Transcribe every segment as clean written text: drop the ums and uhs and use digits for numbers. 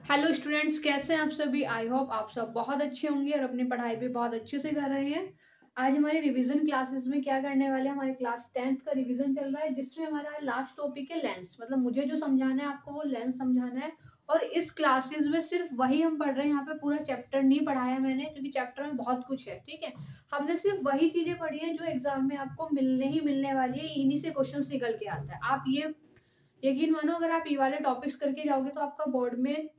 Hello students, कैसे हैं आप सभी। आई होप आप सब बहुत अच्छे होंगे और अपनी पढ़ाई भी बहुत अच्छे से कर रहे हैं। आज हमारे रिवीजन क्लासेस में क्या करने वाले हैं, हमारे क्लास 10th का रिवीजन चल रहा है जिसमें हमारा लास्ट टॉपिक है लेंस। मतलब मुझे जो समझाना है आपको वो लेंस समझाना है। और इस क्लासेस में सिर्फ वही हम पढ़ रहे हैं, यहाँ पे पूरा चैप्टर नहीं पढ़ाया मैंने क्योंकि चैप्टर में बहुत कुछ है। ठीक है, हमने सिर्फ वही चीजें पढ़ी हैं जो एग्जाम में आपको मिलने ही मिलने वाली है। इन्हीं से क्वेश्चन निकल के आता है। आप ये यकीन मानो, अगर आप ये वाले टॉपिक्स करके जाओगे तो आपका बोर्ड में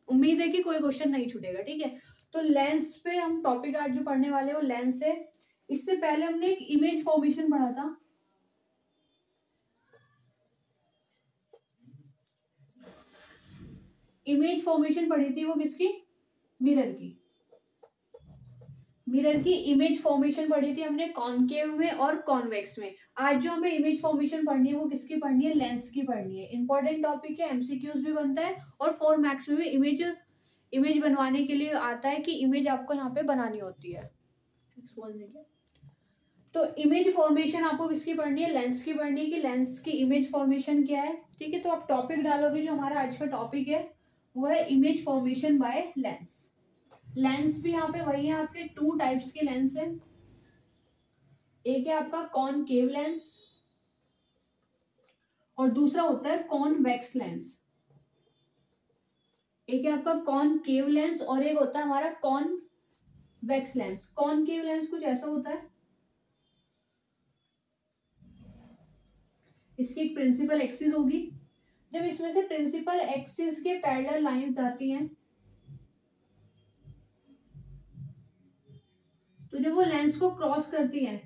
उम्मीद है कि कोई क्वेश्चन नहीं छूटेगा। ठीक है, तो लेंस पे हम टॉपिक आज जो पढ़ने वाले हैं वो लेंस है। इससे पहले हमने एक इमेज फॉर्मेशन पढ़ा था। इमेज फॉर्मेशन पढ़ी थी वो किसकी? मिरर की। मिरर की इमेज फॉर्मेशन पढ़ी थी हमने कॉनकेव में और कॉन्वेक्स में। आज जो हमें इमेज फॉर्मेशन पढ़नी है वो किसकी पढ़नी है? लेंस की पढ़नी है। इंपॉर्टेंट टॉपिक है, एमसीक्यूज भी बनता है और 4 मार्क्स में भी इमेज बनवाने के लिए आता है कि इमेज आपको यहाँ पे बनानी होती है। तो इमेज फॉर्मेशन आपको किसकी पढ़नी है? लेंस की पढ़नी है कि लेंस की इमेज फॉर्मेशन क्या है। ठीक है, तो आप टॉपिक डालोगे, जो हमारा आज का टॉपिक है वो है image formation by lens. Lens भी यहाँ पे वही है, आपके 2 टाइप्स के लेंस है। एक है आपका कॉनकेव लेंस और दूसरा होता है कॉन्वेक्स लेंस। एक है आपका कॉनकेव लेंस और एक होता है हमारा कॉन्वेक्स लेंस। कॉनकेव लेंस कुछ ऐसा होता है, इसकी एक प्रिंसिपल एक्सिस होगी। जब इसमें से प्रिंसिपल एक्सिस के पैरेलल लाइंस जाती हैं तो जब वो लेंस को क्रॉस करती हैं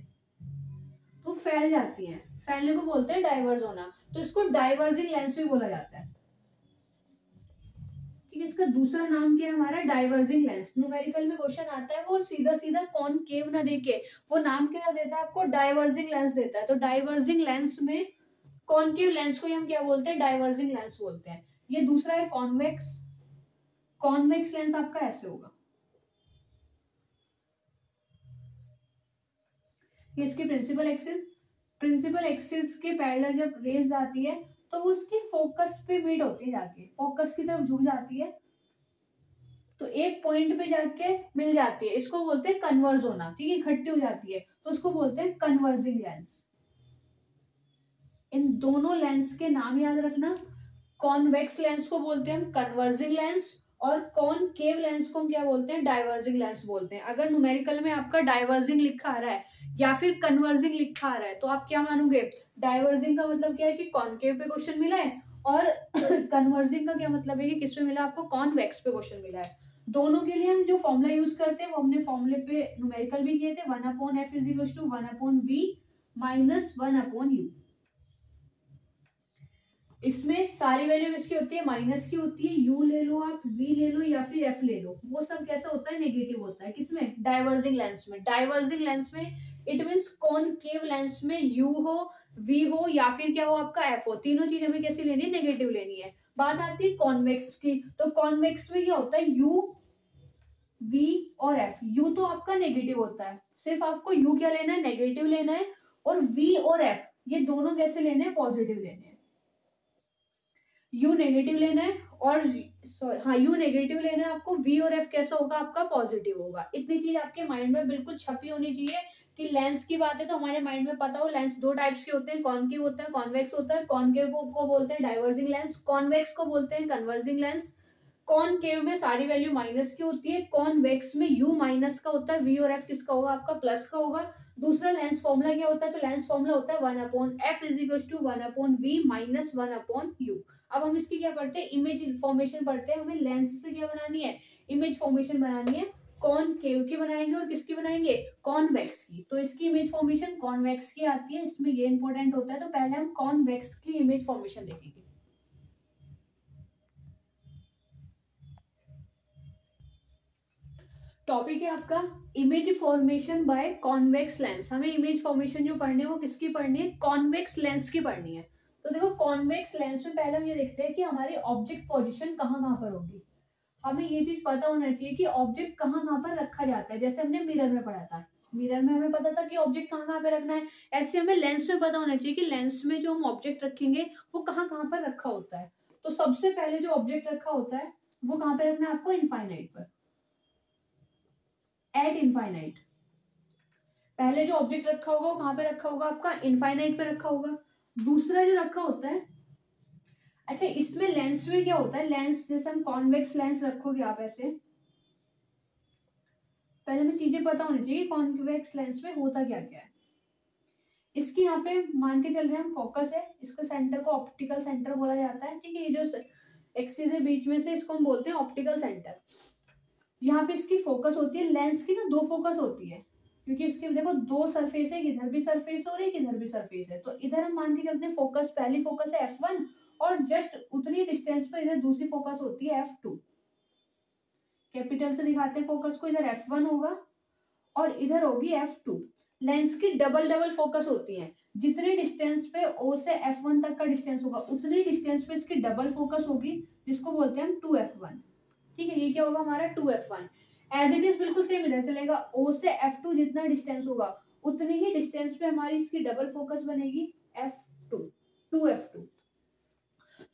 तो फैल जाती हैं। फैलने को बोलते हैं डाइवर्ज होना, तो इसको डाइवर्जिंग लेंस भी बोला जाता है। ठीक है, इसका दूसरा नाम क्या है हमारा? Diverging lens. न्यूमेरिकल में क्वेश्चन आता है वो सीधा सीधा कॉनकेव ना देके वो नाम क्या देता है आपको? डाइवर्जिंग लेंस देता है। तो डाइवर्जिंग लेंस में कॉनकेव लेंस को हम क्या बोलते हैं? डाइवर्जिंग लेंस बोलते हैं। ये दूसरा है कॉन्वेक्स। कॉन्वेक्स लेंस आपका ऐसे होगा, ये इसकी प्रिंसिपल एक्सिस के पैरेलल जब रेज आती है तो वो उसकी फोकस पे मीट होती है, जाके फोकस की तरफ झुक जाती है, तो एक पॉइंट पे जाके मिल जाती है। इसको बोलते हैं कन्वर्ज होना। ठीक है, इकट्ठी हो जाती है तो उसको बोलते हैं कन्वर्जिंग लेंस। इन दोनों लेंस के नाम याद रखना। कॉन्वेक्स लेंस को बोलते हैं हम कन्वर्जिंग लेंस और कॉनकेव लेंस को हम क्या बोलते हैं? डाइवर्जिंग लेंस बोलते हैं। अगर न्यूमेरिकल में आपका डाइवर्जिंग लिखा आ रहा है या फिर कन्वर्जिंग लिखा आ रहा है तो आप क्या मानोगे? डाइवर्जिंग का मतलब क्या है कि कॉनकेव पे क्वेश्चन मिला है और कन्वर्जिंग का क्या मतलब है कि किस पे मिला? आपको कॉन्वेक्स पे क्वेश्चन मिला है। दोनों के लिए हम जो फॉर्मूला यूज करते हैं वो हमने फॉर्मूले पे न्यूमेरिकल भी किए थे। 1/f = 1/v - 1/u। इसमें सारी वैल्यू किसकी होती है? माइनस की होती है। यू ले लो आप, वी ले लो या फिर एफ ले लो, वो सब कैसा होता है? नेगेटिव होता है। किसमें? डाइवर्जिंग लेंस में। डाइवर्जिंग लेंस में इट मींस कॉनकेव लेंस में यू हो, वी हो या फिर क्या हो आपका एफ हो, तीनों चीज हमें कैसी लेनी है? नेगेटिव लेनी है। बात आती है कॉन्वेक्स की, तो कॉन्वेक्स में क्या होता है? यू, वी और एफ। यू तो आपका नेगेटिव होता है, सिर्फ आपको यू क्या लेना है? नेगेटिव लेना है। और वी और एफ ये दोनों कैसे लेने हैं? पॉजिटिव लेने हैं। यू नेगेटिव लेना है और सॉरी हाँ, यू नेगेटिव लेना है आपको। वी और एफ कैसा होगा आपका? पॉजिटिव होगा। इतनी चीज आपके माइंड में बिल्कुल छपी होनी चाहिए कि लेंस की बात है तो हमारे माइंड में पता हो लेंस 2 टाइप्स के होते हैं, कॉनकेव होता है, कॉन्वेक्स होता है। कॉनकेव को बोलते हैं डाइवर्जिंग लेंस, कॉन्वेक्स को बोलते हैं कन्वर्जिंग लेंस। कॉनकेव में सारी वैल्यू माइनस की होती है, कॉन्वेक्स में यू माइनस का होता है, वी और एफ किसका होगा? आपका प्लस का होगा। दूसरा लेंस फॉर्मूला क्या होता है? तो लेंस फॉर्मूला होता है 1/f = 1/v - 1/u। अब हम इसकी क्या पढ़ते हैं? इमेज फॉर्मेशन पढ़ते हैं। हमें लेंस से क्या बनानी है? इमेज फॉर्मेशन बनानी है। कॉनकेव की बनाएंगे और किसकी बनाएंगे? कॉन्वेक्स की। तो इसकी इमेज फॉर्मेशन कॉन्वेक्स की आती है, इसमें ये इंपॉर्टेंट होता है। तो पहले हम कॉन्वेक्स की इमेज फॉर्मेशन देखेंगे। टॉपिक है आपका image formation by convex lens. हमें इमेज फॉर्मेशन जो पढ़नी है वो किसकी पढ़नी है? कॉन्वेक्स लेंस की पढ़नी है। तो देखो, कॉन्वेक्स लेंस में पहले हम ये देखते हैं कि हमारी ऑब्जेक्ट पोजीशन कहाँ कहाँ पर होगी। हमें ये चीज पता होना चाहिए कि ऑब्जेक्ट कहाँ कहाँ पर रखा जाता है। जैसे हमने मिरर में पढ़ा था, मिरर में हमें पता था कि ऑब्जेक्ट कहाँ कहाँ पे रखना है। ऐसे हमें लेंस में पता होना चाहिए कि लेंस में जो हम ऑब्जेक्ट रखेंगे वो कहाँ कहाँ पर रखा होता है। तो सबसे पहले जो ऑब्जेक्ट रखा होता है वो कहाँ पे रखना है आपको, इनफाइनाइट पर, एट इनफाइनाइट। पहले जो ऑब्जेक्ट रखा होगा वो कहाँ पे रखा होगा आपका, इनफाइनाइट पे रखा होगा। दूसरा जो रखा होता है, अच्छा इसमें लेंस में क्या होता है, लेंस जैसे हम कॉन्वेक्स लेंस रखोगे आप ऐसे, पहले हमें चीजें पता होनी चाहिए कॉन्वेक्स लेंस में होता क्या क्या है। इसकी यहाँ पे मान के चल रहे हैं हम, फोकस है, इसको सेंटर को ऑप्टिकल सेंटर बोला जाता है, ठीक है। ये जो एक्सिस है बीच में से, इसको हम बोलते हैं ऑप्टिकल सेंटर। यहाँ पे इसकी फोकस होती है, लेंस की ना दो फोकस होती है, क्योंकि इसके देखो दो सरफेस है, इधर भी सरफेस हो रही है, इधर भी सरफेस है, तो इधर हम मान के चलते हैं फोकस, पहली फोकस है F1 और जस्ट उतनी डिस्टेंस पर इधर दूसरी फोकस होती है F2। कैपिटल से दिखाते हैं फोकस को, इधर F1 होगा और इधर होगी F2। लेंस की डबल डबल फोकस होती है, जितने डिस्टेंस पे O से F1 तक का डिस्टेंस होगा उतनी डिस्टेंस पे इसकी डबल फोकस होगी, जिसको बोलते हैं हम 2F1, ठीक है। ये क्या होगा हमारा 2F1। एज इट इज बिल्कुल सेम इधर चलेगा, O से F2 जितना डिस्टेंस होगा उतनी ही डिस्टेंस पे हमारी इसकी डबल फोकस बनेगी F2, 2F2।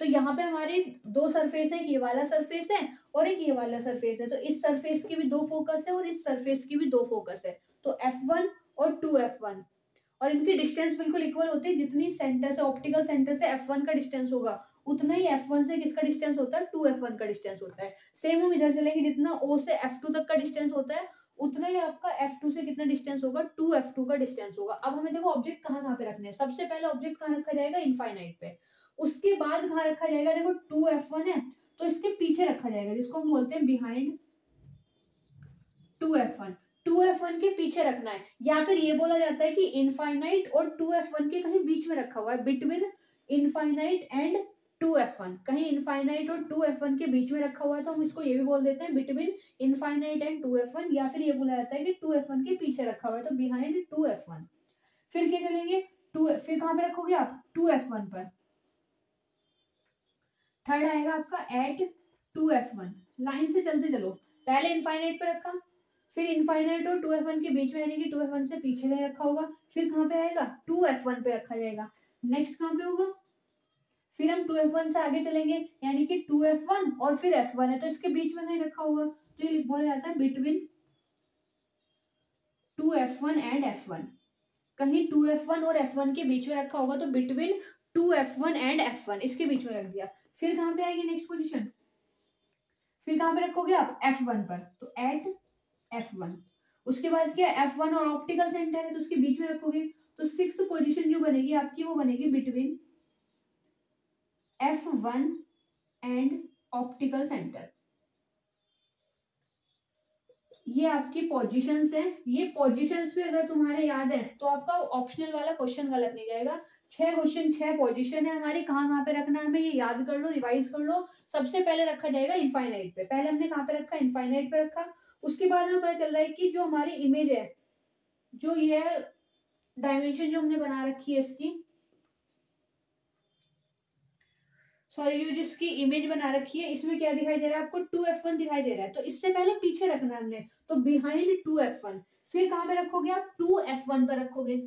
तो यहाँ पे हमारे दो सरफेस है, ये वाला सरफेस है और एक ये वाला सरफेस है, तो इस सरफेस की भी दो फोकस है और इस सरफेस की भी दो फोकस है, तो F1 और 2F1, और इनकी डिस्टेंस बिल्कुल इक्वल होती है, जितनी सेंटर से ऑप्टिकल सेंटर से F1 का डिस्टेंस होगा उतना ही F1 से किसका डिस्टेंस होता है, 2F1 का डिस्टेंस होता है। सेम हम इधर चलेंगे, जितना O से F2 तक का डिस्टेंस होता है उतना ही आपका F2 से कितना डिस्टेंस होगा, 2F2 का डिस्टेंस होगा। अब हमें देखो ऑब्जेक्ट कहाँ कहाँ पे रखने हैं, सबसे पहले ऑब्जेक्ट कहाँ रखा जाएगा, इनफाइनाइट पे। उसके बाद कहाँ रखा जाएगा, देखो 2F1 है तो इसके पीछे रखा जाएगा, जिसको हम बोलते हैं बिहाइंड 2F1। 2F1 के पीछे रखना है, या फिर ये बोला जाता है कि इनफाइनाइट और 2F1 के कहीं बीच में रखा हुआ है, बिटवीन इनफाइनाइट एंड 2F1, कहीं इनफाइनाइट और 2F1 के बीच में रखा हुआ है, तो हम इसको ये भी बोल देते हैं बिटवीन इनफाइनाइट एंड 2F1, या फिर ये बोला जाता है कि 2F1 के पीछे रखा हुआ है, तो बिहाइंड 2F1। फिर क्या चलेंगे, फिर कहाँ पे रखोगे आप, 2F1 पर। थर्ड आएगा आपका एट 2F1, लाइन से चलते चलो, पहले इनफाइनाइट पे रखा, फिर इनफाइनाइट और 2F1 के बीच में, यानी कि 2F1 से पीछे नहीं रखा होगा, फिर कहाँ पे आएगा, 2F1 पे रखा जाएगा। नेक्स्ट कहाँ पे होगा, फिर हम 2F1 से आगे चलेंगे, यानी कि 2F1 और फिर F1 है तो इसके बीच में नहीं रखा होगा, तो ये बोला जाता है बिटवीन 2F1 एंड F1। कहीं 2F1 और F1 के बीच में रखा होगा तो बिटवीन 2F1 एंड F1 इसके बीच में रख दिया। फिर कहाँ पे आएगी नेक्स्ट पोजीशन, फिर कहाँ पे रखोगे आप, F1 पर, तो एट F1। उसके बाद क्या, F1 और ऑप्टिकल सेंटर है तो उसके बीच में रखोगे, तो सिक्स पोजीशन जो बनेगी आपकी वो बनेगी between F1 and optical centre. ये आपकी पोजीशंस है, ये पोजीशंस भी अगर तुम्हारे याद है तो आपका ऑप्शनल वाला क्वेश्चन गलत नहीं जाएगा। 6 क्वेश्चन 6 पोजीशन है हमारी, कहाँ कहाँ पे रखना है हमें ये याद कर लो, रिवाइज कर लो। सबसे पहले रखा जाएगा इनफाइनाइट पे, पहले हमने कहाँ पे रखा, इनफाइनाइट पे रखा। उसके बाद हमें पता चल रहा है कि जो हमारी इमेज है, जो ये डायमेंशन जो हमने बना रखी है इसकी, सॉरी जो जिसकी इमेज बना रखी है, इसमें क्या दिखाई दे रहा है आपको, 2F1 दिखाई दे रहा है, तो इससे पहले पीछे रखना है हमने, तो बिहाइंड 2F1। फिर कहाँ पे रखोगे आप, 2F1 पर रखोगे,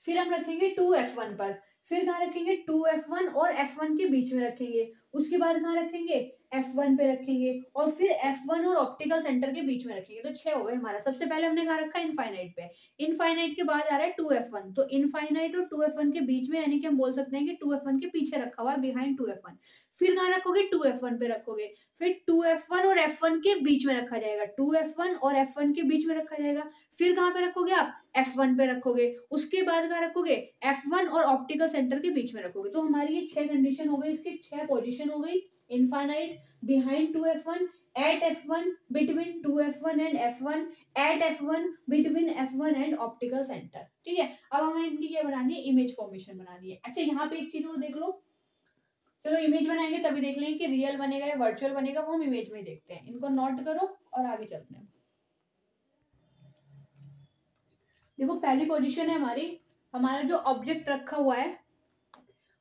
फिर हम रखेंगे 2F1 पर, फिर कहाँ रखेंगे, 2F1 और F1 के बीच में रखेंगे, उसके बाद कहाँ रखेंगे, F1 पे रखेंगे, और फिर F1 और ऑप्टिकल सेंटर के बीच में रखेंगे, तो 6 हो गए हमारा। सबसे पहले हमने कहाँ रखा, इनफाइनाइट पे, इनफाइनाइट के बाद आ रहा है 2F1, तो इनफाइनाइट और 2F1 के बीच में, यानी कि हम बोल सकते हैं कि 2F1 के पीछे रखा हुआ है, बिहाइंड 2F1। फिर कहाँ रखोगे, 2F1 पे रखोगे, फिर 2F1 और F1 के बीच में रखा जाएगा, 2F1 और F1 के बीच में रखा जाएगा। फिर कहाँ पे रखोगे आप, F1 पे रखोगे, उसके बाद कहाँ रखोगे, F1 और ऑप्टिकल सेंटर के बीच में रखोगे। तो हमारी ये 6 कंडीशन हो गई, इसकी 6 पोजीशन हो गई, infinite, behind 2F1, at F1, between 2F1 and F1, at F1, between F1 and optical centre. ठीक है, अब हमें इनकी क्या बनानी है, इमेज फॉर्मेशन बनानी है। अच्छा यहाँ पे एक चीज और देख लो, चलो इमेज बनाएंगे तभी देख लेंगे कि रियल बनेगा या वर्चुअल बनेगा, वो हम इमेज में ही देखते हैं। इनको नोट करो और आगे चलते हैं। देखो पहली पोजीशन है हमारी, हमारा जो ऑब्जेक्ट रखा हुआ है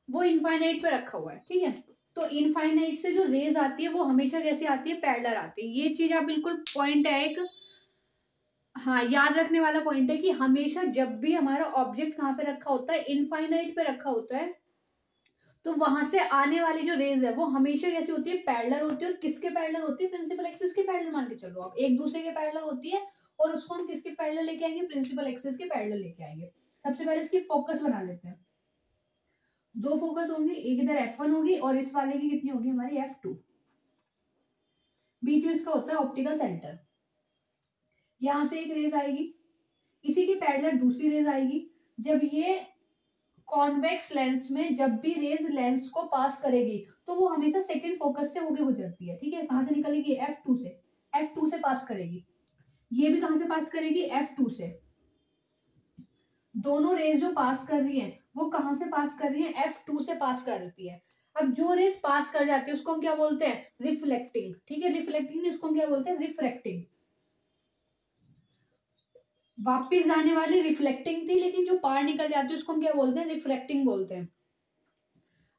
वो इनफाइनाइट पे रखा हुआ है, ठीक है। तो इनफाइनाइट से जो रेज आती है वो हमेशा कैसे आती है, पैरेलल आती है। ये चीज आप बिल्कुल पॉइंट है एक, हाँ याद रखने वाला पॉइंट है कि हमेशा जब भी हमारा ऑब्जेक्ट कहाँ पे रखा होता है, इनफाइनाइट पे रखा होता है, तो वहां से आने वाली जो रेज है वो हमेशा कैसी होती है, पैरेलल होती है। और किसके पैरेलल होती है, प्रिंसिपल एक्सिस के पैरेलल मान के चलो आप, एक दूसरे के पैरेलल होती है। और उसको हम किसके पैरेलल लेके आएंगे, प्रिंसिपल एक्सिस के पैरेलल लेके आएंगे। सबसे पहले इसकी फोकस बना लेते हैं। दो फोकस होंगी, एक इधर F1 होगी और इस वाले की कितनी होगी हमारी F2। बीच में इसका होता है ऑप्टिकल सेंटर। यहां से एक रेज आएगी, इसी के पैरेलल दूसरी रेज आएगी। जब ये कॉन्वेक्स लेंस में जब भी रेज लेंस को पास करेगी तो वो हमेशा सेकंड फोकस से होके गुजरती है, ठीक है। कहां से निकलेगी, F2 से, F2 से पास करेगी। ये भी कहां से पास करेगी, F2 से। दोनों रेज जो पास कर रही है वो कहां से पास कर रही है, F2 से पास कर रही है। अब जो रेज पास कर जाती है उसको हम क्या बोलते हैं, रिफ्लेक्टिंग, ठीक है। रिफ्लेक्टिंग इसको हम क्या बोलते हैं, रिफ्रैक्टिंग। वापिस जाने वाली रिफ्लेक्टिंग थी, लेकिन जो पार निकल जाती है उसको हम क्या बोलते हैं, रिफ्रैक्टिंग बोलते हैं।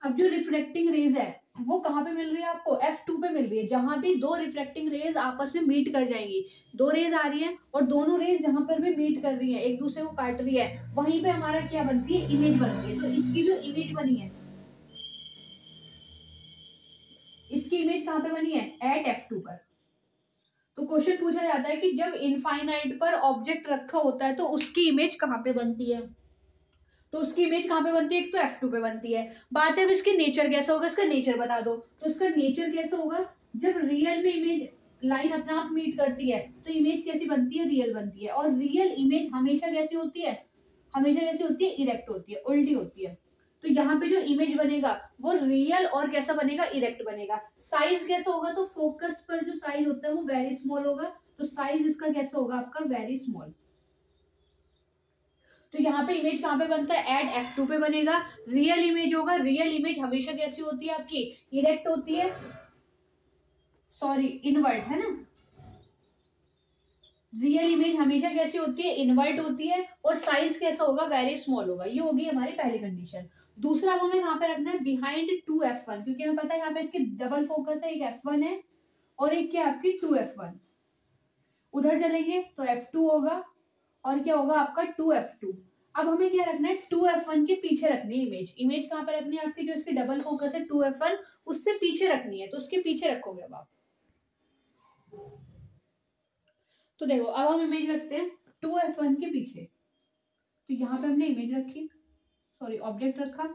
अब जो रिफ्लेक्टिंग रेज है वो कहाँ पे मिल रही है आपको, F2 पे मिल रही है। जहां भी दो रिफ्लेक्टिंग रेज आपस में मीट कर जाएंगी, दो रेज आ रही है और दोनों रेज जहां पर भी मीट कर रही है, एक दूसरे को काट रही है, वहीं पे हमारा क्या बनती है, इमेज बनती है। तो इसकी जो इमेज बनी है, इसकी इमेज कहाँ पे बनी है, एट F2 पर। तो क्वेश्चन पूछा जाता है कि जब इनफाइनाइट पर ऑब्जेक्ट रखा होता है तो उसकी इमेज कहाँ पे बनती है। तो उसकी इमेज कहाँ पे बनती है, एक तो F2 पे बनती है। बात है अब इसके नेचर कैसा होगा, इसका नेचर बता दो। तो इसका नेचर कैसा होगा, जब रियल में इमेज लाइन अपने आप मीट करती है तो इमेज कैसी बनती है, रियल बनती है। और रियल इमेज हमेशा कैसी होती है, हमेशा कैसी होती है, इरेक्ट होती है, उल्टी होती है। तो यहाँ पे जो इमेज बनेगा वो रियल और कैसा बनेगा, इरेक्ट बनेगा। साइज कैसा होगा, तो फोकस पर जो साइज होता है वो वेरी स्मॉल होगा। तो साइज इसका कैसा होगा आपका, वेरी स्मॉल। तो यहाँ पे इमेज कहाँ पे बनता है, एट F2 पे बनेगा। रियल इमेज होगा, रियल इमेज हमेशा कैसी होती है आपकी, इरेक्ट होती है, सॉरी इनवर्ट है ना। रियल इमेज हमेशा कैसी होती है, इनवर्ट होती है। और साइज कैसा होगा, वेरी स्मॉल होगा। ये होगी हमारी पहली कंडीशन। दूसरा हमें यहाँ पे रखना है बिहाइंड 2F1, क्योंकि हमें पता है यहाँ पे इसकी डबल फोकस है, एक F1 है और एक क्या आपकी 2F1। उधर चलेंगे तो F2 होगा और क्या होगा आपका 2F2। अब हमें क्या रखना है, 2F1 के पीछे रखनी है इमेज। इमेज कहाँ पे रखनी है आपकी, जो इसकी डबल फोकस है 2F1 उससे पीछे रखनी है। तो उसके पीछे रखोगे अब आप। तो देखो अब हम इमेज रखते हैं 2F1 के पीछे। तो यहाँ पे हमने इमेज रखी, सॉरी ऑब्जेक्ट रखा।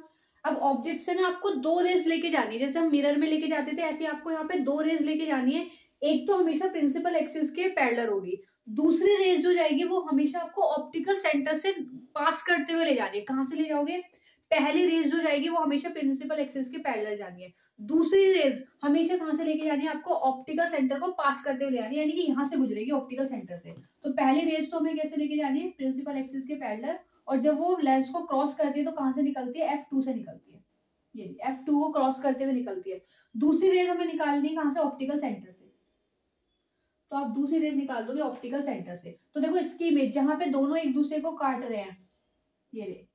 अब ऑब्जेक्ट से ना आपको दो रेज लेके जानी है, जैसे हम मिरर में लेके जाते थे ऐसे आपको यहाँ पे दो रेज लेके जानी है। एक तो हमेशा प्रिंसिपल एक्सिस के पैरेलल होगी, दूसरी रेज जो जाएगी वो हमेशा आपको ऑप्टिकल सेंटर से पास करते हुए ले जानी है। कहाँ से ले जाओगे, पहली रेज जो जाएगी वो हमेशा प्रिंसिपल एक्सिस के पैरेलल जानी है। दूसरी रेज हमेशा कहाँ से लेके जानी है आपको, ऑप्टिकल सेंटर को पास करते हुए ले जानी है, यानी कि यहाँ से गुजरेगी ऑप्टिकल सेंटर से। तो पहली रेज तो हमें कैसे लेके जानी है, प्रिंसिपल एक्सिस के पैरेलल। और जब वो लेंस को क्रॉस करती है तो कहां से निकलती है, F2 से निकलती है। ये F2 को क्रॉस करते हुए निकलती है। दूसरी रेज हमें निकालनी है कहां से, ऑप्टिकल सेंटर से। तो आप दूसरी रेज निकाल दोगे ऑप्टिकल सेंटर से। तो देखो इसकी इमेज जहां पे दोनों एक दूसरे को काट रहे हैं, ये रे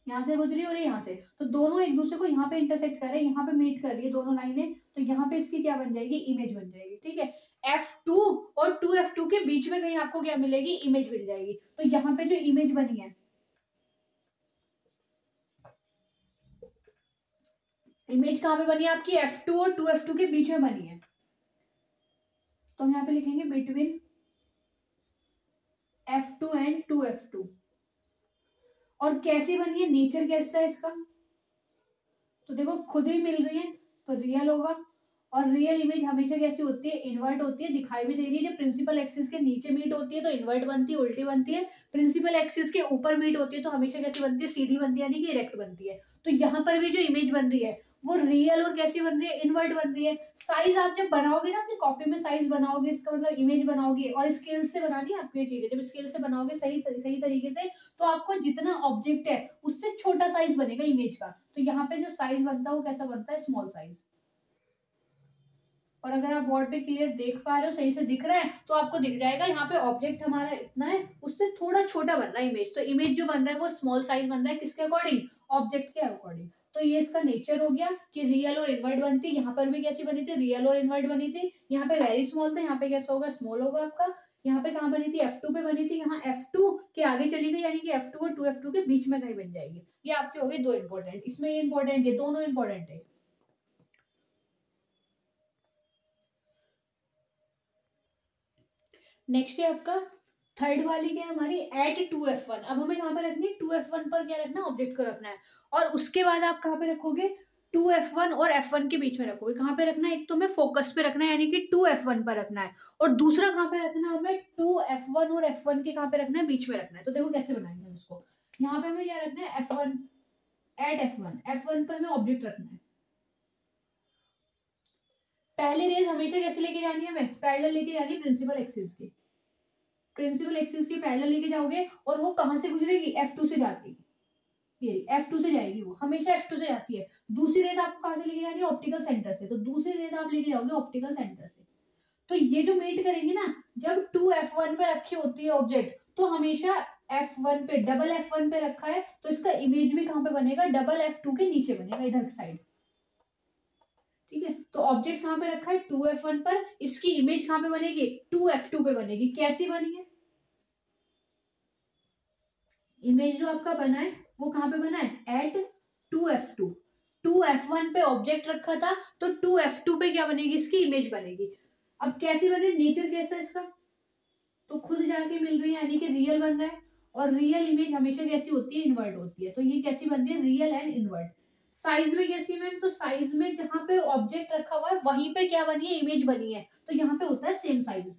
यहाँ से गुजरी और यहाँ से, तो दोनों एक दूसरे को यहाँ पे इंटरसेक्ट कर रहे हैं, यहाँ पे मीट कर रही है दोनों लाइनें। तो यहाँ पे इसकी क्या बन जाएगी, इमेज बन जाएगी, ठीक है। F2 और 2F2 के बीच में कहीं आपको क्या मिलेगी, इमेज मिल जाएगी। तो यहाँ पे जो इमेज बनी है, इमेज कहां पे बनी है आपकी, F2 और 2F2 के बीच में बनी है। तो हम यहाँ पे लिखेंगे बिटवीन F2 एंड 2F2। और कैसी बनी है, नेचर कैसा है इसका, तो देखो खुद ही मिल रही है तो रियल होगा। और रियल इमेज हमेशा कैसी होती है, इन्वर्ट होती है। दिखाई भी दे रही है, जब प्रिंसिपल एक्सिस के नीचे मीट होती है तो इन्वर्ट बनती है, उल्टी बनती है। प्रिंसिपल एक्सिस के ऊपर मीट होती है तो हमेशा कैसी बनती है, सीधी बनती है, यानी कि इरेक्ट बनती है। तो यहाँ पर भी जो इमेज बन रही है वो रियल और कैसी बन रही है, इन्वर्ट बन रही है। साइज आप जब बनाओगे ना अपनी कॉपी में, साइज बनाओगे इसका मतलब इमेज बनाओगे, और स्केल से बनानी है आपको ये चीजें। जब स्केल से बनाओगे सही तरीके से तो आपको जितना ऑब्जेक्ट है उससे छोटा साइज बनेगा इमेज का। तो यहाँ पे जो साइज बनता है वो कैसा बनता है, स्मॉल साइज। और अगर आप बोर्ड पे क्लियर देख पा रहे हो, सही से दिख रहा है, तो आपको दिख जाएगा यहाँ पे ऑब्जेक्ट हमारा इतना है, उससे थोड़ा छोटा बन रहा है इमेज। तो इमेज जो बन रहा है वो स्मॉल साइज बन रहा है, किसके अकॉर्डिंग, ऑब्जेक्ट के अकॉर्डिंग। तो ये इसका नेचर हो गया कि रियल और इन्वर्ट बनती। यहाँ पर भी कैसी बनी थी, रियल और इन्वर्ट बनी थी। यहाँ पे वेरी स्मॉल था, यहाँ पे कैसा होगा, स्मॉल होगा आपका। यहाँ पे कहाँ बनी थी, F2 पे बनी थी, यहाँ F2 के आगे चली गई, यानी कि F2 और 2F2 के बीच में कहीं बन जाएगी। ये आपके हो गए दो इंपॉर्टेंट, इसमें ये इंपॉर्टेंट है, दोनों इंपॉर्टेंट है। नेक्स्ट है आपका थर्ड वाली क्या है हमारी, एट 2F1। अब हमें कहाँ पे रखनी है, 2F1 पर क्या रखना है, ऑब्जेक्ट को रखना है। और उसके बाद आप कहाँ पे रखोगे, 2F1 और F1 के बीच में रखोगे। कहाँ पे रखना है, एक तो हमें फोकस पे रखना है यानी कि 2F1 पर रखना है, और दूसरा कहाँ पे रखना है हमें, 2F1 और F1 के कहाँ पे रखना है, बीच में रखना है। तो देखो कैसे बनाएंगे हम इसको, यहाँ पे हमें क्या रखना है, F1 एट F1 पर हमें ऑब्जेक्ट रखना है। पहली रेज हमेशा कैसे लेके जानी है, हमें पैरेलल लेके जानी है प्रिंसिपल एक्सिस की, प्रिंसिपल एक्सिस की पैरेलल लेके जाओगे, और वो कहां से गुजरेगी, F2 से जाती है, ये F2 से जाएगी, वो हमेशा F2 से जाती है। दूसरी रेज आपको कहां से लेके जानी है, ऑप्टिकल सेंटर से, तो दूसरी रेज आप लेके जाओगे ऑप्टिकल सेंटर से। तो ये जो मीट करेंगे ना, जब 2F1 पे रखी होती है ऑब्जेक्ट, तो हमेशा F1 पे, डबल F1 पे रखा है, तो इसका इमेज भी कहां पे बनेगा, डबल F2 के नीचे बनेगा, इधर साइड। ठीक है, तो ऑब्जेक्ट कहां पे रखा है, 2F1 पर, इसकी इमेज कहां पे बनेगी, 2F2 पे बनेगी। कैसी बनी है इमेज, जो आपका बना है वो कहां पे बना है, एट 2F2। 2F1 पे ऑब्जेक्ट रखा था, तो 2F2 पे क्या बनेगी, इसकी इमेज बनेगी। अब कैसी बने, नेचर कैसा है इसका, तो खुद जाके मिल रही है, यानी कि रियल बन रहा है। और रियल इमेज हमेशा कैसी होती है, इन्वर्ट होती है। तो ये कैसी बन रही है, रियल एंड इन्वर्ट। साइज में कैसी मैम, तो साइज में जहां पे ऑब्जेक्ट रखा हुआ है वहीं पे क्या बनी है, इमेज बनी है। तो यहाँ पे होता है same size,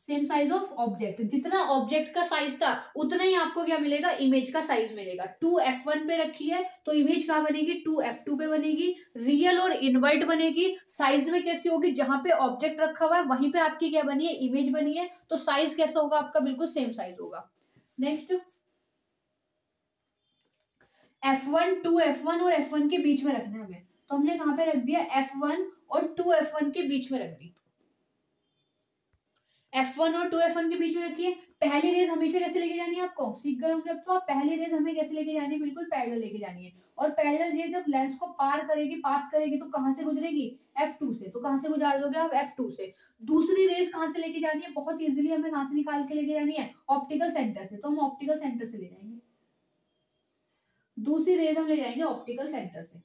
same size of object. जितना ऑब्जेक्ट का साइज था उतना ही आपको क्या मिलेगा, इमेज का साइज मिलेगा। 2F1 पे रखी है तो इमेज कहाँ बनेगी, 2F2 पे बनेगी। रियल और इन्वर्ट बनेगी, साइज में कैसी होगी, जहां पे ऑब्जेक्ट रखा हुआ है वहीं पे आपकी क्या बनी है, इमेज बनी है। तो साइज कैसा होगा आपका, बिल्कुल सेम साइज होगा। नेक्स्ट F1, 2F1 और F1 के बीच में रखना है हमें, तो हमने कहां पे रख दिया, F1 और 2F1 के बीच में रख दी। F1 और 2F1 के बीच में रखिए। पहली रेज हमेशा कैसे लेके जानी है, आपको सीख गए होंगे अब तो आप, पहली रेज हमें कैसे लेके जानी है, बिल्कुल पैरेलल लेके जानी है। और पैरेलल रेज जब लेंस को पार करेगी, पास करेगी, तो कहां से गुजरेगी, F2 से। तो कहां से गुजार दोगे आप, F2 से। दूसरी रेज कहां से लेके जानी है, बहुत इजीली हमें कहां से निकाल के लेके जानी है, ऑप्टिकल सेंटर से। तो हम ऑप्टिकल सेंटर से ले जाएंगे, दूसरी रेज हम ले जाएंगे ऑप्टिकल सेंटर से।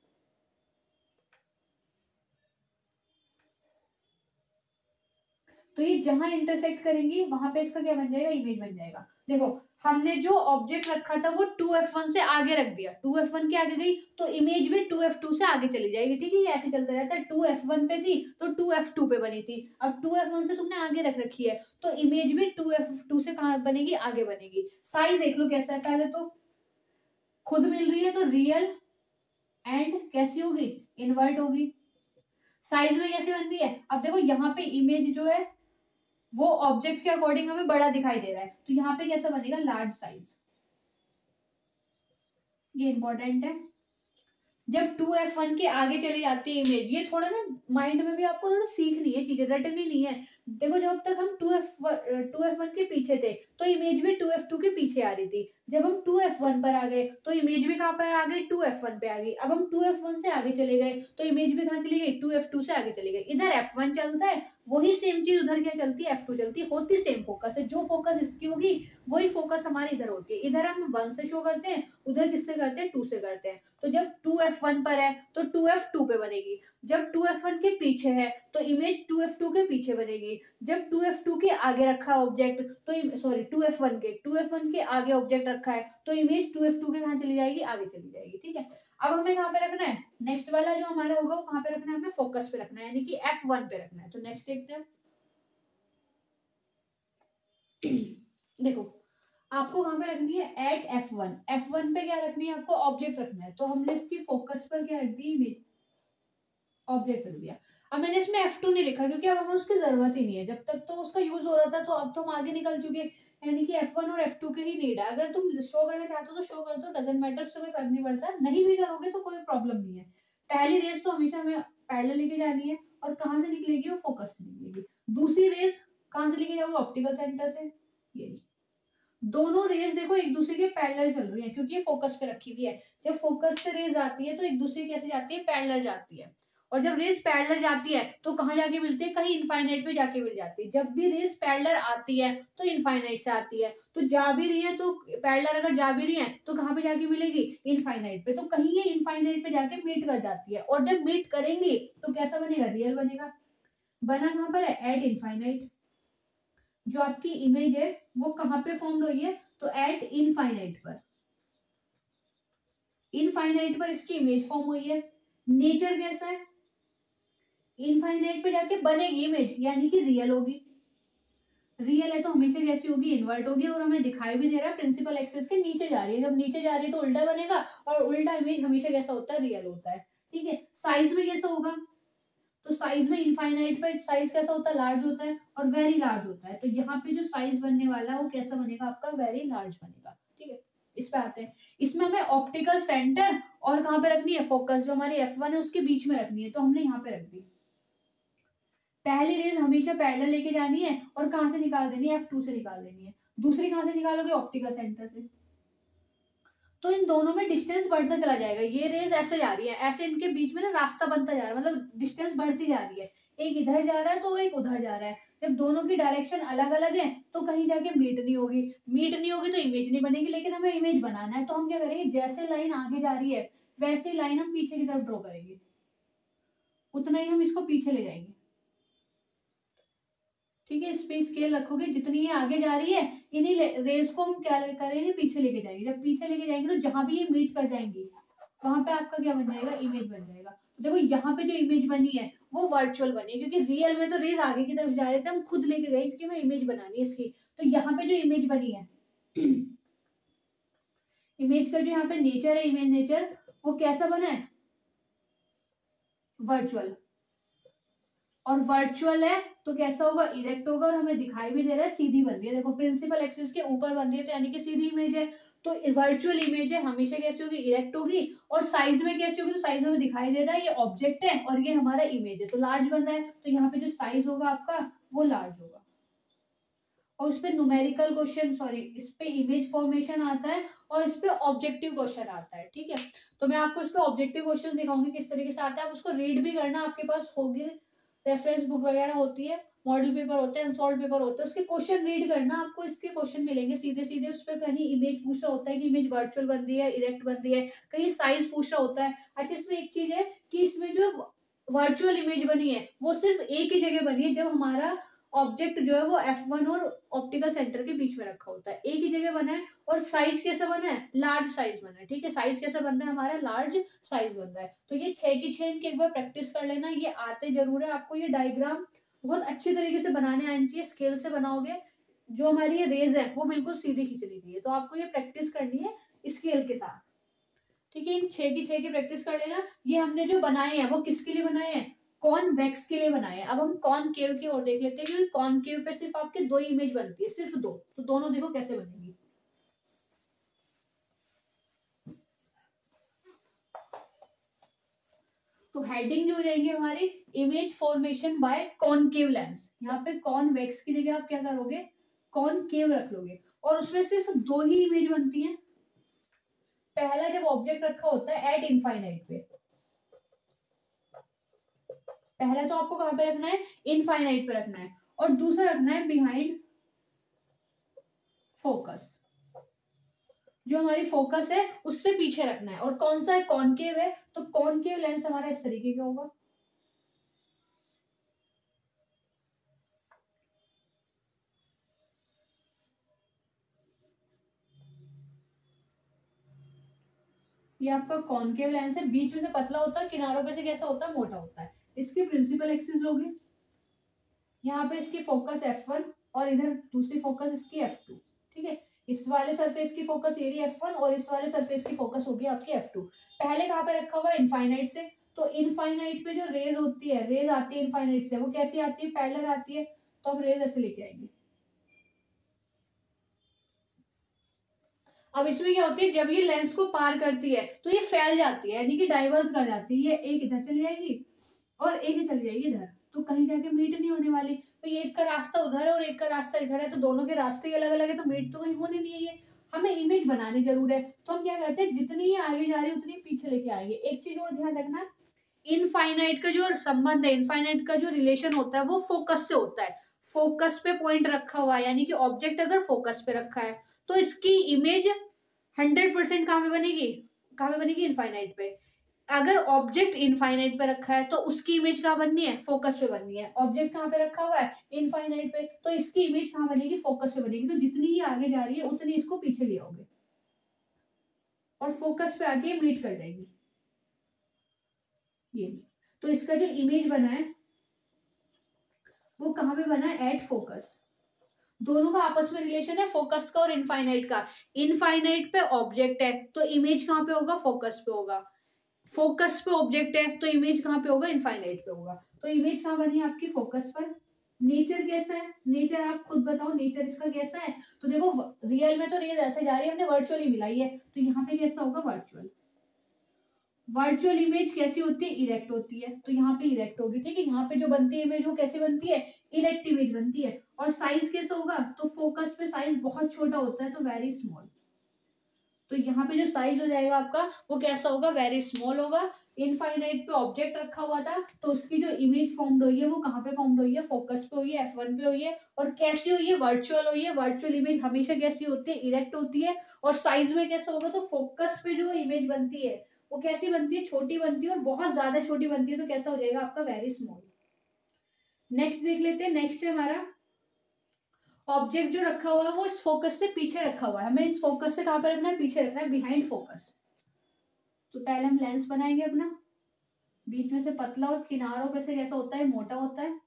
तो ये जहां इंटरसेक्ट करेंगी वहां पे इसका क्या बन जाएगा, इमेज बन जाएगा। देखो हमने जो ऑब्जेक्ट रखा था वो 2F1 से आगे रख दिया, 2F1 के आगे गई तो इमेज भी 2F2 से आगे चली जाएगी। ठीक है, ये ऐसे चलता रहता है। 2F1 पे थी तो 2F2 पे बनी थी, अब 2F1 से तुमने आगे रख रखी है तो इमेज भी 2F2 से कहाँ बनेगी, आगे बनेगी। साइज देख लो कैसा है, पहले तो खुद मिल रही है तो रियल एंड कैसी होगी, इन्वर्ट होगी। साइज में कैसे बन रही है, अब देखो यहाँ पे इमेज जो है वो ऑब्जेक्ट के अकॉर्डिंग हमें बड़ा दिखाई दे रहा है, तो यहाँ पे कैसा बनेगा, लार्ज साइज। ये इंपॉर्टेंट है। जब 2F1 के आगे चली जाती है इमेज, ये थोड़ा ना माइंड में भी आपको थोड़ा सीखनी है, चीजें रटनी नहीं है। देखो जब तक हम 2F1 के पीछे थे तो इमेज भी 2F2 के पीछे आ रही थी। जब हम 2F1 पर आ गए तो इमेज भी कहाँ पर आ गई, 2F1 पे आ गई। अब हम 2F1 से आगे चले गए तो इमेज भी कहाँ चली गई, 2F2 से आगे चली गई। इधर F1 चलता है, वही सेम चीज उधर क्या चलती है, F2 चलती है। होती सेम फोकस है, जो फोकस इसकी होगी वही फोकस हमारी इधर होती है। इधर हम 1 से शो करते हैं, उधर किससे करते हैं, 2 से करते हैं। तो जब 2F1 पर है तो 2F2 पे बनेगी। जब 2F1 के पीछे है तो इमेज 2F2 के पीछे बनेगी। जब 2F2 के आगे रखा है ऑब्जेक्ट तो सॉरी 2F1 के आगे ऑब्जेक्ट रखा है तो इमेज 2F2 के कहाँ चली जाएगी, आगे चली जाएगी। ठीक है, अब हमें कहाँ पे रखना है, नेक्स्ट वाला जो हमारा होगा वो कहाँ पे रखना है, हमें फोकस पे रखना है, यानी कि F1 पे रखना है। तो नेक्स्ट देखते हैं। देखो आपको कहां पे रखनी है, एट F1। F1 पे क्या रखनी है, आपको ऑब्जेक्ट रखना है। तो हमने इसकी फोकस पर क्या रख दी, इमेज, ऑब्जेक्ट रख दिया। अब मैंने इसमें F2 नहीं लिखा क्योंकि अब हमें उसकी जरूरत ही नहीं है, जब तक तो उसका यूज हो रहा था। तो अब तो हम आगे निकल चुके, यानी कि F1 और F2 के ही नीड है। अगर तुम शो करना चाहते हो तो शो कर दो, डजेंट मैटर, उससे कोई फर्क नहीं पड़ता। नहीं भी करोगे तो कोई प्रॉब्लम नहीं है। पहली रेस तो हमेशा हमें पैरेलल लेके जानी है, और कहाँ से निकलेगी, वो फोकस से निकलेगी। दूसरी रेस कहाँ से लेके जाओगे, ऑप्टिकल सेंटर से। ये दोनों रेज देखो एक दूसरे के पैरेलल चल रही है क्योंकि ये फोकस पे रखी हुई है। जब फोकस से रेज आती है तो एक दूसरे कैसे जाती है, पैरेलल जाती है। और जब रेस पैरेलल जाती है तो कहाँ जाके मिलती है, कहीं इनफाइनाइट पे जाके मिल जाती है। जब भी रेस पैरेलल आती है तो इनफाइनाइट से आती है, तो जा भी रही है तो पैरेलल अगर जा भी रही है तो कहाँ पे जाके मिलेगी, इनफाइनाइट पे, तो कहीं ये इनफाइनाइट पे जाके मीट कर जाती है। और जब मीट करेंगी तो कैसा बनेगा, रियल बनेगा। बना कहाँ पर है, एट इनफाइनाइट। जो आपकी इमेज है वो कहाँ पे फॉर्म हुई है, तो एट इनफाइनाइट पर, इनफाइनाइट पर इसकी इमेज फॉर्म हुई है। नेचर कैसा है, इनफाइनाइट पे जाके बनेगी इमेज, यानी कि रियल होगी। रियल है तो हमेशा कैसी होगी, इन्वर्ट होगी। और हमें दिखाई भी दे रहा है प्रिंसिपल एक्सिस के नीचे जा रही है, जब नीचे जा रही है तो उल्टा बनेगा, और उल्टा इमेज हमेशा कैसा होता है, रियल होता है। ठीक है, साइज में कैसा होगा, तो साइज में इनफाइनाइट पे साइज कैसा होता है, लार्ज होता है और वेरी लार्ज होता है। तो यहाँ पे जो साइज बनने वाला है वो कैसा बनेगा आपका, वेरी लार्ज बनेगा। ठीक है, इस पे आते हैं। इसमें हमें ऑप्टिकल सेंटर और कहाँ पे रखनी है, फोकस, जो हमारी F1 है उसके बीच में रखनी है, तो हमने यहाँ पे रख दी। पहली रेज हमेशा पैरेलल लेके जानी है और कहाँ से निकाल देनी है, F2 से निकाल देनी है। दूसरी कहाँ से निकालोगे, ऑप्टिकल सेंटर से। तो इन दोनों में डिस्टेंस बढ़ता चला जाएगा। ये रेज ऐसे जा रही है, ऐसे इनके बीच में ना रास्ता बनता जा रहा है, मतलब डिस्टेंस बढ़ती जा रही है। एक इधर जा रहा है तो एक उधर जा रहा है। जब दोनों की डायरेक्शन अलग अलग है तो कहीं जाके मीट नहीं होगी, मीट नहीं होगी तो इमेज नहीं बनेगी। लेकिन हमें इमेज बनाना है तो हम क्या करेंगे, जैसे लाइन आगे जा रही है वैसे लाइन हम पीछे की तरफ ड्रॉ करेंगे, उतना ही हम इसको पीछे ले जाएंगे। ठीक है, इस पे स्केल रखोगे, जितनी ये आगे जा रही है इन्हीं रेस को हम क्या करेंगे, पीछे लेके जाएंगे। जब पीछे लेके जाएंगे तो जहां भी ये मीट कर जाएंगी वहां पे आपका क्या बन जाएगा, इमेज बन जाएगा। तो देखो यहाँ पे जो इमेज बनी है वो वर्चुअल बनी है, क्योंकि रियल में तो रेस आगे की तरफ जा रहे थे, हम खुद लेके गए क्योंकि हमें इमेज बनानी है इसकी। तो यहाँ पे जो इमेज बनी है, इमेज का जो यहाँ पे नेचर है, इमेज नेचर, वो कैसा बना है, वर्चुअल। और वर्चुअल है तो कैसा होगा, इरेक्ट होगा। और हमें दिखाई भी दे रहा है सीधी बन रही है, देखो प्रिंसिपल एक्सिस के ऊपर बन रही है, तो यानी कि सीधी इमेज है। तो वर्चुअल इमेज है, हमेशा कैसी होगी, इरेक्ट होगी। और साइज में कैसी होगी, तो साइज में दिखाई दे रहा है ये ऑब्जेक्ट है और ये हमारा इमेज है, तो लार्ज बन रहा है। तो यहाँ पे जो साइज होगा आपका वो लार्ज होगा। और इस पे न्यूमेरिकल क्वेश्चन, सॉरी, इस पे इमेज फॉर्मेशन आता है और इस पे ऑब्जेक्टिव क्वेश्चन आता है। ठीक है, तो मैं आपको इस पे ऑब्जेक्टिव क्वेश्चन दिखाऊंगी किस तरीके से आता है। आप उसको रीड भी करना, आपके पास होगी रेफरेंस बुक वगैरह होती है, मॉडल पेपर होते हैं, अनसॉल्व पेपर होते हैं, उसके क्वेश्चन रीड करना, आपको इसके क्वेश्चन मिलेंगे सीधे सीधे। उस पर कहीं इमेज पूछ रहा होता है कि इमेज वर्चुअल बन रही है, इरेक्ट बन रही है, कहीं साइज पूछ रहा होता है। अच्छा, इसमें एक चीज है कि इसमें जो वर्चुअल इमेज बनी है वो सिर्फ एक ही जगह बनी है, जब हमारा ऑब्जेक्ट जो है वो F1 और ऑप्टिकल सेंटर के बीच में रखा होता है, एक ही जगह बना है। और साइज कैसा बना है, लार्ज साइज बना है। ठीक है, साइज कैसा बन रहा है हमारा, लार्ज साइज बन रहा है। तो ये 6 की 6 इनकी एक बार प्रैक्टिस कर लेना, ये आते जरूर है आपको। ये डायग्राम बहुत अच्छी तरीके से बनाने आनी चाहिए, स्केल से बनाओगे। जो हमारी ये रेज है वो बिल्कुल सीधी खींचनी चाहिए, तो आपको ये प्रैक्टिस करनी है स्केल के साथ। ठीक है, इन 6 की 6 की प्रैक्टिस कर लेना। ये हमने जो बनाए हैं वो किसके लिए बनाए हैं, कॉन्वेक्स के लिए बनाए हैं। अब हम कॉनकेव की ओर देख लेते हैं, क्योंकि कॉनकेव पे सिर्फ आपके 2 इमेज बनती है, सिर्फ 2। तो दोनों देखो कैसे बनेगी। तो हेडिंग जो हो जाएंगे हमारी, image formation by concave lens. यहाँ पे कॉन्वेक्स की जगह आप क्या करोगे, कॉनकेव रख लोगे। और उसमें सिर्फ 2 ही इमेज बनती है। पहला जब ऑब्जेक्ट रखा होता है एट इनफाइनाइट पे, पहला तो आपको कहां पे रखना है, इनफाइनाइट पे रखना है। और दूसरा रखना है बिहाइंड फोकस, जो हमारी फोकस है उससे पीछे रखना है। और कौन सा है, कॉनकेव है, तो कॉनकेव लेंस हमारा इस तरीके का होगा। ये आपका कॉनकेव लेंस है, बीच में से पतला होता है, किनारों पे से कैसा होता है, मोटा होता है। इसकी प्रिंसिपल एक्सिस लोगे, यहाँ पे इसकी फोकस F1 और इधर दूसरी फोकस इसकी F2। ठीक है, इस वाले सरफेस की फोकस एरिया F1 और इस वाले सरफेस की फोकस होगी आपकी F2। पहले कहाँ पे रखा हुआ है, इनफाइनाइट से। तो इनफाइनाइट पे जो रेज होती है, रेज आती है इनफाइनाइट से, वो कैसी आती है, पैरेलल आती है। तो हम रेज ऐसे लेके आएंगे। अब इसमें क्या होती है, जब ये लेंस को पार करती है तो ये फैल जाती है, यानी कि डाइवर्स कर जाती है। ये एक इधर चली जाएगी और एक ही चली जाएगी इधर, तो कहीं जाके मीट नहीं होने वाली। तो ये एक का रास्ता उधर है और एक का रास्ता इधर है, तो दोनों के रास्ते अलग अलग है, तो मीट तो कहीं होने नहीं है। ये हमें इमेज बनानी जरूर है, तो हम क्या करते हैं, जितनी ये आगे जा रही है उतनी पीछे लेके आएंगे। एक चीज और ध्यान रखना, इनफाइनाइट का जो संबंध है, इनफाइनाइट का जो रिलेशन होता है वो फोकस से होता है। फोकस पे पॉइंट रखा हुआ है, यानी कि ऑब्जेक्ट अगर फोकस पे रखा है तो इसकी इमेज 100% कहाँ पे बनेगी, कहाँ पे बनेगी, इनफाइनाइट पे। अगर ऑब्जेक्ट इनफाइनाइट पे रखा है तो उसकी इमेज कहाँ बननी है, फोकस पे बननी है। ऑब्जेक्ट कहाँ पे रखा हुआ है, इनफाइनाइट पे, तो इसकी इमेज कहाँ बनेगी, फोकस पे बनेगी। तो जितनी ही आगे जा रही है उतनी इसको पीछे ले आओगे और फोकस पे आके मीट कर जाएगी। ये तो इसका जो इमेज बना है वो कहाँ पे बना है, एट फोकस। दोनों का आपस में रिलेशन है, फोकस का और इनफाइनाइट का। इनफाइनाइट पे ऑब्जेक्ट है तो इमेज कहाँ पे होगा, फोकस पे होगा। फोकस पे ऑब्जेक्ट है तो इमेज कहाँ पे होगा, इनफाइनाइट पे होगा। तो इमेज कहाँ बनी आपकी, फोकस पर। नेचर कैसा है, नेचर आप खुद बताओ, नेचर इसका कैसा है। तो देखो रियल में तो रेज ऐसे जा रही है, हमने वर्चुअली मिलाई है, तो यहाँ पे कैसा होगा, वर्चुअल। वर्चुअल इमेज कैसी होती है, इरेक्ट होती है, तो यहाँ पे इरेक्ट होगी। ठीक है, यहाँ पे जो बनती है इमेज वो कैसे बनती है, इरेक्ट इमेज बनती है। और साइज कैसे होगा, तो फोकस पे साइज बहुत छोटा होता है तो वेरी स्मॉल। तो यहाँ पे जो साइज हो जाएगा आपका वो कैसा होगा, वेरी स्मॉल होगा। इनफाइनाइट पे ऑब्जेक्ट रखा हुआ था तो उसकी जो इमेज फॉर्म्ड हुई है वो कहाँ पे फॉर्म्ड हुई है, फोकस पे हुई है, F1 पे हुई है। और कैसी हुई है, वर्चुअल हुई है। वर्चुअल इमेज हमेशा कैसी होती है, इरेक्ट होती है। और साइज में कैसा होगा, तो फोकस पे जो इमेज बनती है वो कैसी बनती है, छोटी बनती है, और बहुत ज्यादा छोटी बनती है तो कैसा हो जाएगा आपका, वेरी स्मॉल। नेक्स्ट देख लेते हैं। नेक्स्ट है हमारा ऑब्जेक्ट जो रखा हुआ है वो इस फोकस से पीछे रखा हुआ है। हमें इस फोकस से कहां पर रखना है, पीछे रखना है, बिहाइंड फोकस। तो पहले हम लेंस बनाएंगे अपना, बीच में से पतला और किनारों पे से कैसा होता है, मोटा होता है।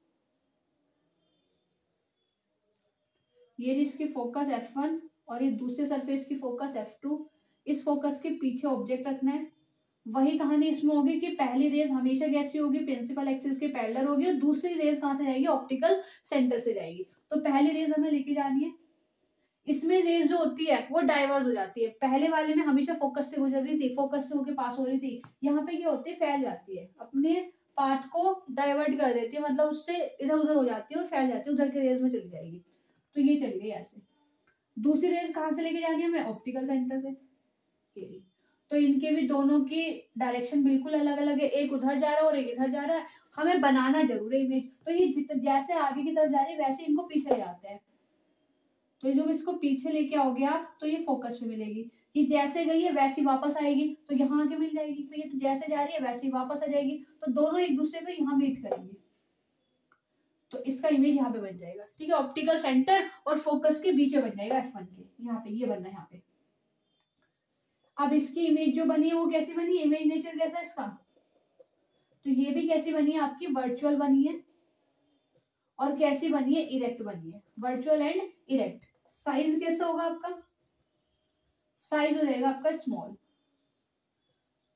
ये इसकी फोकस F1 और ये दूसरे सरफेस की फोकस F2। इस फोकस के पीछे ऑब्जेक्ट रखना है। वही कहानी इसमें होगी कि पहली रेज हमेशा कैसी होगी, प्रिंसिपल एक्सिस के पैरेलल होगी, और दूसरी रेज कहां से जाएगी, ऑप्टिकल सेंटर से जाएगी। तो पहली रेज हमें लेके जानी है। इसमें रेज जो होती है वो डाइवर्स हो जाती है। पहले वाले में हमेशा फोकस से गुजर रही थी, फोकस से होके पास हो रही थी। यहाँ पे क्या होती है, फैल जाती है, अपने पाथ को डाइवर्ट कर देती है, मतलब उससे इधर उधर हो जाती है और फैल जाती है, उधर के रेज में चली जाएगी। तो ये चली गई ऐसे। दूसरी रेज कहाँ से लेके जानी है हमें, ऑप्टिकल सेंटर से। तो इनके भी दोनों की डायरेक्शन बिल्कुल अलग अलग है, एक उधर जा रहा है और एक इधर जा रहा है। हमें बनाना जरूर है इमेज। तो ये जैसे आगे की तरफ जा रही है वैसे इनको पीछे ले आते हैं। तो जब इसको पीछे लेके आओगे आप तो ये फोकस पे मिलेगी। ये जैसे गई है वैसी वापस आएगी तो यहाँ आके मिल जाएगी। ये तो जैसे जा रही है वैसी वापस आ जाएगी, तो दोनों एक दूसरे पे यहाँ मीट करेंगे। तो इसका इमेज यहाँ पे बन जाएगा। ठीक है, ऑप्टिकल सेंटर और फोकस के बीच में बन जाएगा F1 के, यहाँ पे ये बनना है यहाँ पे। अब इसकी इमेज जो बनी है वो कैसी बनी है, इमेज नेचर कैसा है इसका, तो ये भी कैसी बनी है आपकी, वर्चुअल बनी है। और कैसी बनी है, इरेक्ट बनी है, वर्चुअल एंड इरेक्ट। साइज कैसा होगा आपका, साइज हो जाएगा आपका स्मॉल।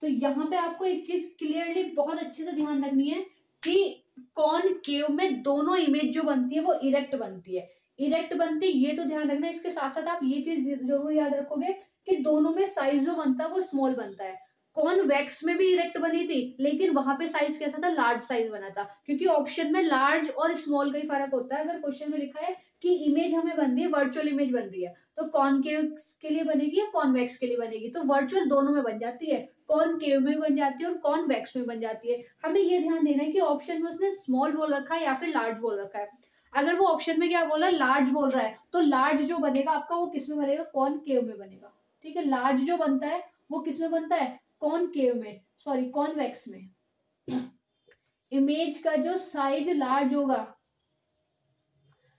तो यहाँ पे आपको एक चीज क्लियरली बहुत अच्छे से ध्यान रखनी है कि कॉनकेव में दोनों इमेज जो बनती है वो इरेक्ट बनती है। इरेक्ट बनती है ये तो ध्यान रखना है। इसके साथ साथ आप ये चीज जरूर याद रखोगे कि दोनों में साइज जो बनता है वो स्मॉल बनता है। कॉन्वेक्स में भी इरेक्ट बनी थी लेकिन वहां पे साइज कैसा था, लार्ज साइज बना था, क्योंकि ऑप्शन में लार्ज और स्मॉल का ही फर्क होता है। अगर क्वेश्चन में लिखा है कि इमेज हमें बन रही है, वर्चुअल इमेज बन रही है, तो कॉनकेव के लिए बनेगी या कॉन्वेक्स के लिए बनेगी, तो वर्चुअल दोनों में बन जाती है, कॉनकेव में बन जाती है और कॉन्वेक्स में बन जाती है। हमें ये ध्यान देना है कि ऑप्शन में उसने स्मॉल बोल रखा है या फिर लार्ज बोल रखा है। अगर वो ऑप्शन में क्या बोला, लार्ज बोल रहा है, तो लार्ज जो बनेगा आपका वो किस में बनेगा, कॉनकेव में बनेगा। ठीक है, लार्ज जो बनता है वो किस में बनता है, कॉनकेव में, सॉरी कॉन्वेक्स में। इमेज का जो साइज लार्ज होगा,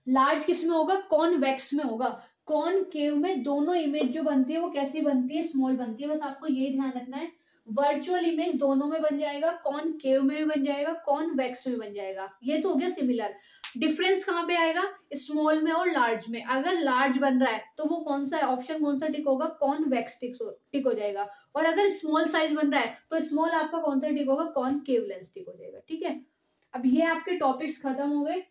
लार्ज किस में होगा, कॉन्वेक्स में होगा। कॉनकेव में दोनों इमेज जो बनती है वो कैसी बनती है, स्मॉल बनती है। बस आपको यही ध्यान रखना है। वर्चुअल इमेज दोनों में बन जाएगा, कॉनकेव में भी बन जाएगा, कॉन्वेक्स में बन जाएगा। ये तो हो गया सिमिलर। डिफरेंस कहाँ पे आएगा, स्मॉल में और लार्ज में। अगर लार्ज बन रहा है तो वो कौन सा ऑप्शन कौन सा टिक होगा, कॉन्वेक्स टिक हो जाएगा। और अगर स्मॉल साइज बन रहा है तो स्मॉल आपका कौन सा टिक होगा, कॉनकेव लेंस टिक हो जाएगा। ठीक है, अब ये आपके टॉपिक्स खत्म हो गए।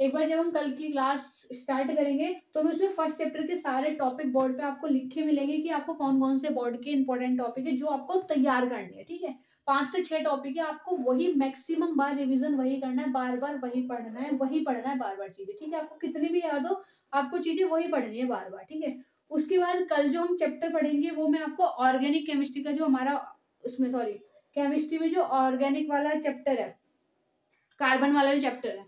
एक बार जब हम कल की क्लास स्टार्ट करेंगे तो हमें उसमें फर्स्ट चैप्टर के सारे टॉपिक बोर्ड पे आपको लिखे मिलेंगे कि आपको कौन कौन से बोर्ड के इंपॉर्टेंट टॉपिक है जो आपको तैयार करनी है। ठीक है, 5 से 6 टॉपिक है, आपको वही मैक्सिमम बार रिवीजन वही करना है, बार बार वही पढ़ना है, बार बार चीजें। ठीक है, आपको कितनी भी याद हो आपको चीजें वही पढ़नी है बार बार। ठीक है, उसके बाद कल जो हम चैप्टर पढ़ेंगे वो मैं आपको ऑर्गेनिक केमिस्ट्री का जो हमारा उसमें सॉरी केमिस्ट्री में जो ऑर्गेनिक वाला चैप्टर है, कार्बन वाला जो चैप्टर है,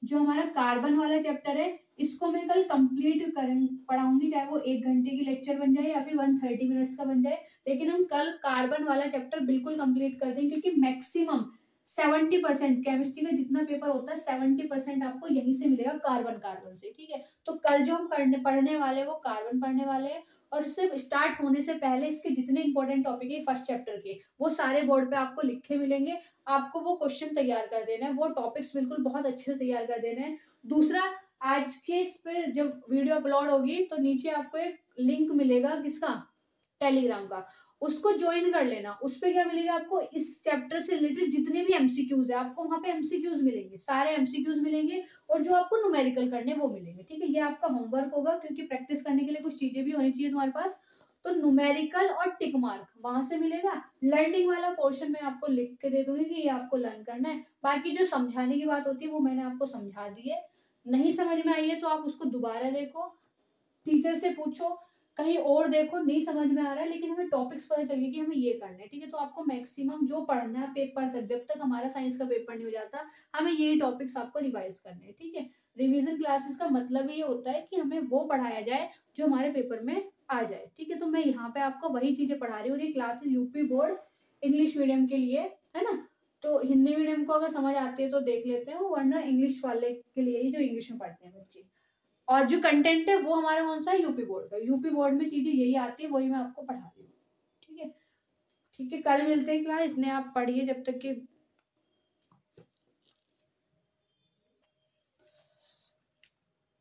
जो हमारा कार्बन वाला चैप्टर है, इसको मैं कल कंप्लीट पढ़ाऊंगी, चाहे वो 1 घंटे की लेक्चर बन जाए या फिर 130 मिनट्स का बन जाए, लेकिन हम कल कार्बन वाला चैप्टर बिल्कुल कंप्लीट कर देंगे, क्योंकि मैक्सिमम 70% केमिस्ट्री का जितना पेपर होता है 70% आपको यहीं से मिलेगा, कार्बन से। ठीक है, तो कल जो हम पढ़ने वाले वो कार्बन पढ़ने वाले हैं, और इससे स्टार्ट होने से पहले इसके जितने इंपॉर्टेंट टॉपिक है फर्स्ट चैप्टर के, वो सारे बोर्ड पे आपको लिखे मिलेंगे। आपको वो क्वेश्चन तैयार कर देना है, वो टॉपिक्स बिल्कुल बहुत अच्छे से तैयार कर देना है। दूसरा, आज के इस पर जब वीडियो अपलोड होगी तो नीचे आपको एक लिंक मिलेगा, किसका, टेलीग्राम का, उसको ज्वाइन कर लेना। उस पर क्या मिलेगा आपको, इस चैप्टर से रिलेटेड जितने भी एमसीक्यूज है आपको वहां पे एमसीक्यूज मिलेंगे, सारे एमसीक्यूज मिलेंगे, और जो आपको न्यूमेरिकल करने वो मिलेंगे। ठीक है, ये आपका होमवर्क होगा, क्योंकि प्रैक्टिस करने के लिए कुछ चीजें भी होनी चाहिए तुम्हारे पास। तो न्यूमेरिकल और टिक मार्क वहां से मिलेगा। लर्निंग वाला पोर्शन मैं आपको लिख के दे दूंगी कि ये आपको लर्न करना है। बाकी जो समझाने की बात होती है वो मैंने आपको समझा दी है। नहीं समझ में आई है तो आप उसको दोबारा देखो, टीचर से पूछो, कहीं और देखो, नहीं समझ में आ रहा है, लेकिन हमें टॉपिक्स पता चल गए कि हमें ये करना है। ठीक है, तो आपको मैक्सिमम जो पढ़ना है पेपर तक, जब तक हमारा साइंस का पेपर नहीं हो जाता, हमें यही टॉपिक्स आपको रिवाइज करने हैं। ठीक है, रिवीजन क्लासेस का मतलब ये होता है कि हमें वो पढ़ाया जाए जो हमारे पेपर में आ जाए। ठीक है, तो मैं यहाँ पे आपको वही चीजें पढ़ा रही हूँ, और ये classes UP board English medium के लिए है ना। तो हिंदी मीडियम को अगर समझ आती है तो देख लेते हैं, वरना इंग्लिश वाले के लिए ही, जो इंग्लिश में पढ़ते हैं बच्चे। और जो कंटेंट है वो हमारा कौन सा है, यूपी बोर्ड का। यूपी बोर्ड में चीजें यही आती है, वही मैं आपको पढ़ा रही हूँ। ठीक है, ठीक है, कल मिलते हैं क्लास, इतने आप पढ़िए जब तक कि।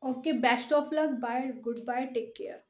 Okay, best of luck, bye, good bye, take care.